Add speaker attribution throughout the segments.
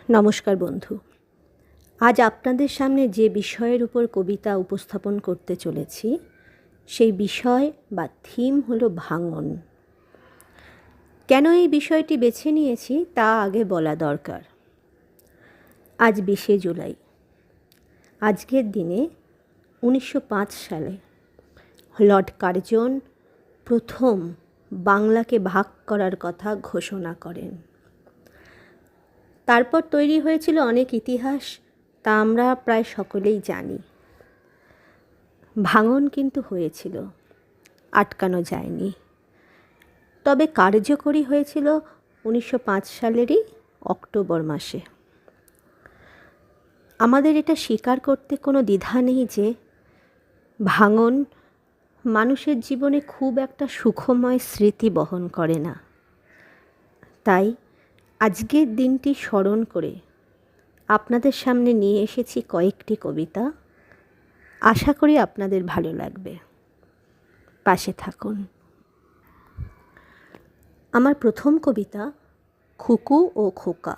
Speaker 1: নমস্কার বন্ধু। আজ আপনাদের সামনে যে বিষয়ের উপর কবিতা উপস্থাপন করতে চলেছি সেই বিষয় বা থিম হলো ভাঙন। কেন এই বিষয়টি বেছে নিয়েছি তা আগে বলা দরকার। আজ 20শে জুলাই। আজকের দিনে 1905 সালে লর্ড কার্জন প্রথম বাংলাকে ভাগ করার কথা ঘোষণা করেন। তারপর তৈরি হয়েছিল অনেক ইতিহাস, তা আমরা প্রায় সকলেই জানি। ভাঙন কিন্তু হয়েছিল, আটকানো যায়নি। তবে কার্যকরী হয়েছিল 1905 সালেরই অক্টোবর মাসে। আমাদের এটা স্বীকার করতে কোনো দ্বিধা নেই যে ভাঙন মানুষের জীবনে খুব একটা সুখময় স্মৃতি বহন করে না। তাই আজকের দিনটি স্মরণ করে আপনাদের সামনে নিয়ে এসেছি কয়েকটি কবিতা। আশা করি আপনাদের ভালো লাগবে। পাশে থাকুন। আমার প্রথম কবিতা খুকু ও খোকা,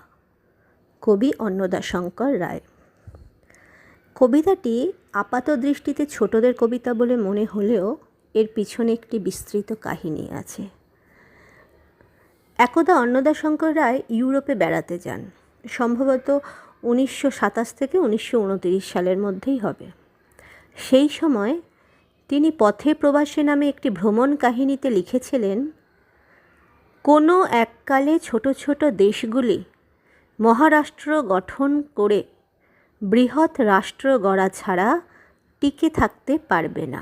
Speaker 1: কবি অন্নদাশঙ্কর রায়। কবিতাটি আপাত দৃষ্টিতে ছোটদের কবিতা বলে মনে হলেও এর পিছনে একটি বিস্তৃত কাহিনী আছে। একদা অন্নদাশঙ্কর রায় ইউরোপে বেড়াতে যান, সম্ভবত 1927 থেকে 1929 সালের মধ্যেই হবে। সেই সময় তিনি পথে প্রবাসে নামে একটি ভ্রমণ কাহিনীতে লিখেছিলেন, কোনো এককালে ছোট ছোট দেশগুলি মহারাষ্ট্র গঠন করে বৃহৎ রাষ্ট্র গড়া ছাড়া টিকে থাকতে পারবে না।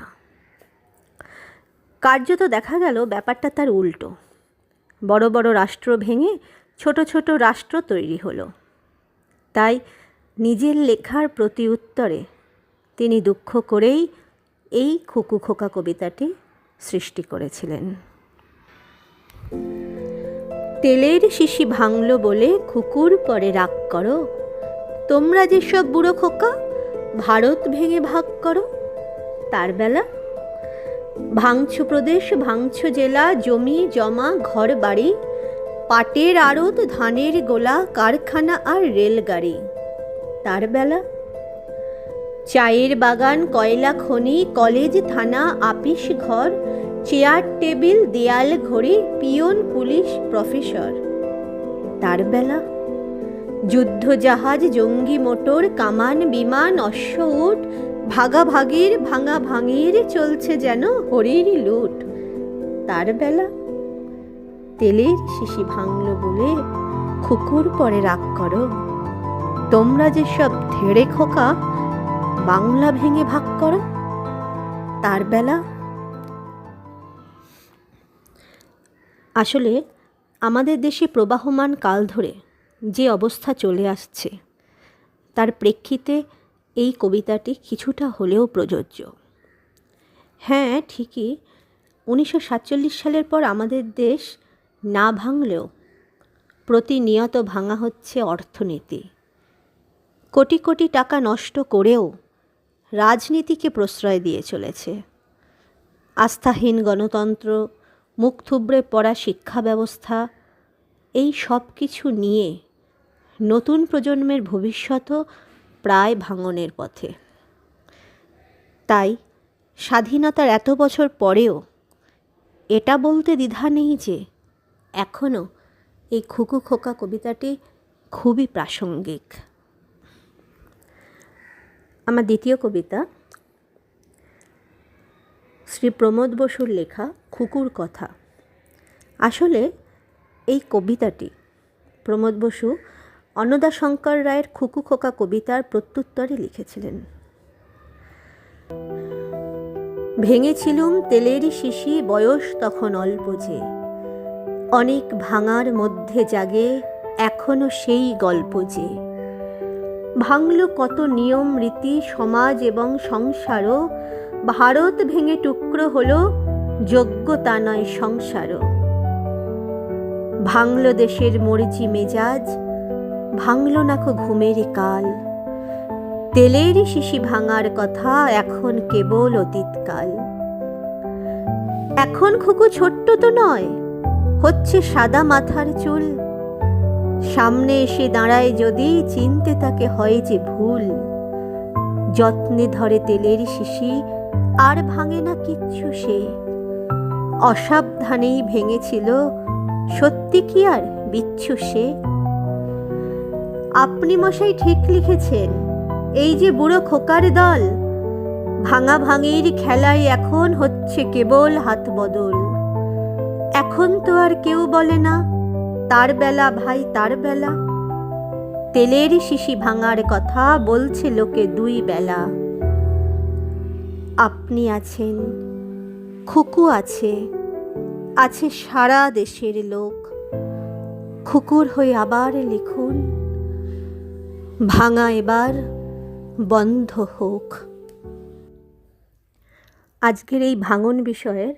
Speaker 1: কার্যত দেখা গেল ব্যাপারটা তার উল্টো। বড় বড় রাষ্ট্র ভেঙে ছোট ছোট রাষ্ট্র তৈরি হলো। তাই নিজের লেখার প্রতি উত্তরে তিনি দুঃখ করেই এই খুকু খোকা কবিতাটি সৃষ্টি করেছিলেন। তেলের শিশি ভাঙল বলে খুকুর পরে রাগ করো, তোমরা যেসব বুড়ো খোকা ভারত ভেঙে ভাগ করো। তার বেলা ভাঙছো প্রদেশ, ভাঙছো জেলা, জমি জমা ঘর বাড়ি, পাটের আড়ত, ধানের গোলা, কারখানা আর রেলগাড়ি। তার বেলা চায়ের বাগান, কয়লা খনি, কলেজ, থানা, আপিস ঘর, চেয়ার টেবিল, দেয়াল ঘড়ি, পিয়ন, পুলিশ, প্রফেসর। তার বেলা যুদ্ধ জাহাজ, জঙ্গি মোটর, কামান, বিমান, অশ্ব উট, ভাগাভাগির ভাঙা ভাঙির চলছে যেন হরির লুট। তার বেলা তেলের শিশি ভাঙল বলে খুকুর পরে রাগ করো, তোমরা যেসব ধেড়ে খোকা বাংলা ভেঙে ভাগ করো। তার বেলা আসলে আমাদের দেশে প্রবাহমান কাল ধরে যে অবস্থা চলে আসছে তার প্রেক্ষিতে এই কবিতাটি কিছুটা হলেও প্রযোজ্য। হ্যাঁ, ঠিকই 1947 সালের পর আমাদের দেশ না ভাঙলেও প্রতিনিয়ত ভাঙা হচ্ছে অর্থনীতি। কোটি কোটি টাকা নষ্ট করেও রাজনীতিকে প্রশ্রয় দিয়ে চলেছে। আস্থাহীন গণতন্ত্র, মুখ থুবড়ে পড়া শিক্ষা ব্যবস্থা, এই সব কিছু নিয়ে নতুন প্রজন্মের ভবিষ্যৎও প্রায় ভাঙনের পথে। তাই স্বাধীনতার এত বছর পরেও এটা বলতে দ্বিধা নেই যে এখনও এই খুকু খোকা কবিতাটি খুবই প্রাসঙ্গিক। আমার দ্বিতীয় কবিতা শ্রী প্রমোদ বসুর লেখা খুকুর কথা। আসলে এই কবিতাটি প্রমোদ বসু অন্নদাশঙ্কর রায়ের খুকু খোকা কবিতার প্রত্যুত্তরে লিখেছিলেন। ভেঙেছিলুম তেলেরই শিশি, বয়স তখন অল্প যে, অনেক ভাঙার মধ্যে জাগে এখনো সেই গল্প যে। ভাঙল কত নিয়ম রীতি, সমাজ এবং সংসারও, ভারত ভেঙে টুকরো হলো যোগ্যতা নয় সংসারও। ভাঙল দেশের মর্জি মেজাজ, ভাঙল নাকো ঘুমের কাল, তেলের শিশি ভাঙার কথা এখন কেবল অতীতকাল। এখন খুকু ছোট্ট তো নয়, হচ্ছে সাদা মাথার চুল, সামনে এসে দাঁড়ায় যদি, চিনতে তাকে হয় যে ভুল। যত্নে ধরে তেলের শিশি, আর ভাঙে না কিচ্ছু সে। অসাবধানেই ভেঙেছিল, সত্যি কি আর বিচ্ছু সে? আপনি মশাই ঠিক লিখেছেন, এই যে বুড়ো খোকার দল, ভাঙা ভাঙির খেলায় এখন হচ্ছে কেবল হাত বদল। এখন তো আর কেউ বলে না, তার বেলা ভাই তার বেলা। তেলের শিশি ভাঙার কথা বলছে লোকে দুই বেলা। আপনি আছেন, খুকু আছে, আছে সারা দেশের লোক। খুকুর হয়ে আবার লিখুন, ভাঙা এবার বন্ধ হোক। আজকের এই ভাঙন বিষয়ের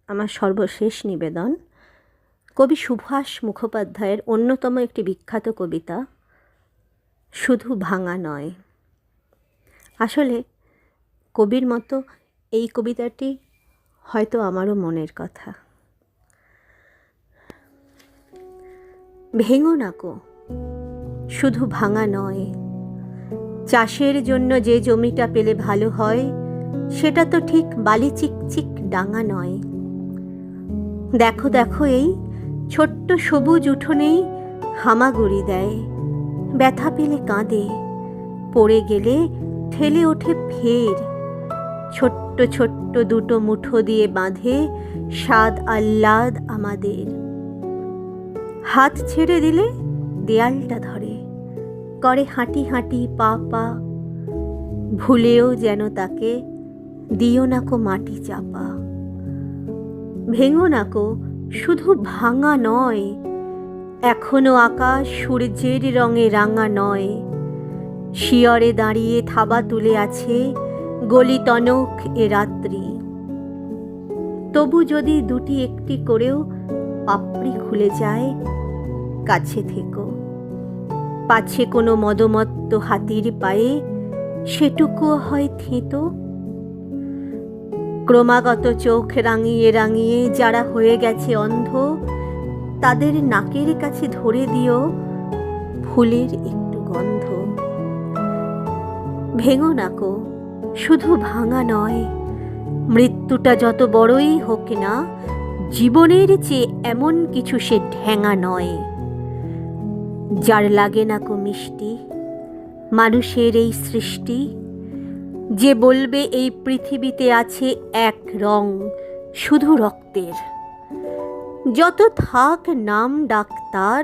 Speaker 1: আমার সর্বশেষ নিবেদন কবি সুভাষ মুখোপাধ্যায়ের অন্যতম একটি বিখ্যাত কবিতা, শুধু ভাঙা নয়। আসলে কবির মতো এই কবিতাটি হয়তো আমারও মনের কথা। ভেঙো নাকো, শুধু ভাঙা নয়। চাষের জন্য যে জমিটা পেলে ভালো হয়, সেটা তো ঠিক বালি চিকচিক ডাঙা নয়। দেখো দেখো এই ছোট্ট সবুজ উঠোনেই হামাগুড়ি দেয়, ব্যথা পেলে কাঁদে, পড়ে গেলে ঠেলে ওঠে ফের। ছোট্ট ছোট্ট দুটো মুঠো দিয়ে বাঁধে স্বাদ আহ্লাদ আমাদের। হাত ছেড়ে দিলে দেয়ালটা ধরে, করে হাঁটি হাঁটি পা পা। ভুলেও যেন তাকে দিও নাকো মাটি চাপা। ভেঙো নাকো, শুধু ভাঙা নয়। এখনো আকাশ সূর্যের রঙে রাঙা নয়। শিয়রে দাঁড়িয়ে থাবা তুলে আছে গলি টনক এ রাত্রি। তবু যদি দুটি একটি করেও পাপড়ি খুলে যায়, কাছে থেকো। পাছে কোনো মদমত্ত হাতির পায়ে সেটুকুও হয় থেঁতো। ক্রমাগত চোখ রাঙিয়ে রাঙিয়ে যারা হয়ে গেছে অন্ধ, তাদের নাকের কাছে ধরে দিও ফুলের একটু গন্ধ। ভেঙো নাকো, শুধু ভাঙা নয়। মৃত্যুটা যত বড়ই হোক না, জীবনের চেয়ে এমন কিছু সে ঢ্যাঙা নয়। যার লাগে নাকো মিষ্টি মানুষের এই সৃষ্টি, যে বলবে এই পৃথিবীতে আছে এক রং শুধু রক্তের। যত থাক নাম ডাক্তার,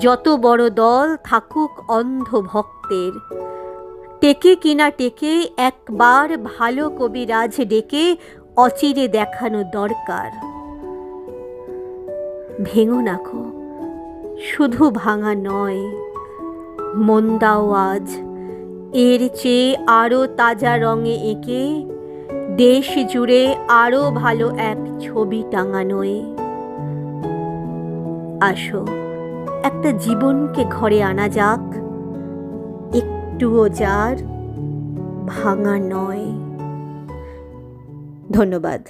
Speaker 1: যত বড় দল থাকুক অন্ধ ভক্তের, টেকে কিনা টেকে একবার ভালো কবিরাজ ডেকে অচিরে দেখানো দরকার। ভেঙো নাকো, শুধু ভাঙা নয়। মন দাও আজ এর চেয়ে আরো তাজা রঙে এঁকে, দেশ জুড়ে আরো ভালো এক ছবি টাঙানোয়। আসো একটা জীবনকে ঘরে আনা যাক, একটুও যার ভাঙা নয়। ধন্যবাদ।